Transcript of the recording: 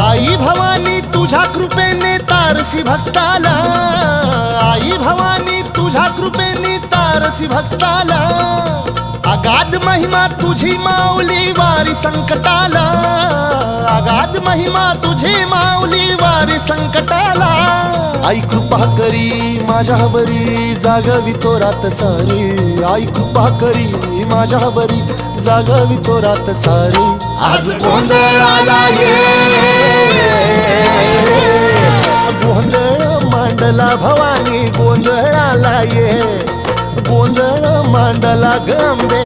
आई भवानी तुझ्या कृपेने तारसी भक्ताला, आई भवानी तुझ्या कृपेने तारसी भक्ताला, अगाध महिमा तुझी माऊली वारी संकटाला, अगाध महिमा तुझी माऊली वारी संकटाला। आई कृपा करी माझ्यावरी जागवी तो रात सारी, आई कृपा करी माझ्यावरी जागवी तो रात सारी। आज गोंधळाला ये गोंधळ मांडला भवानी, गोंधळाला ये गोंधळ मांडला गंबे।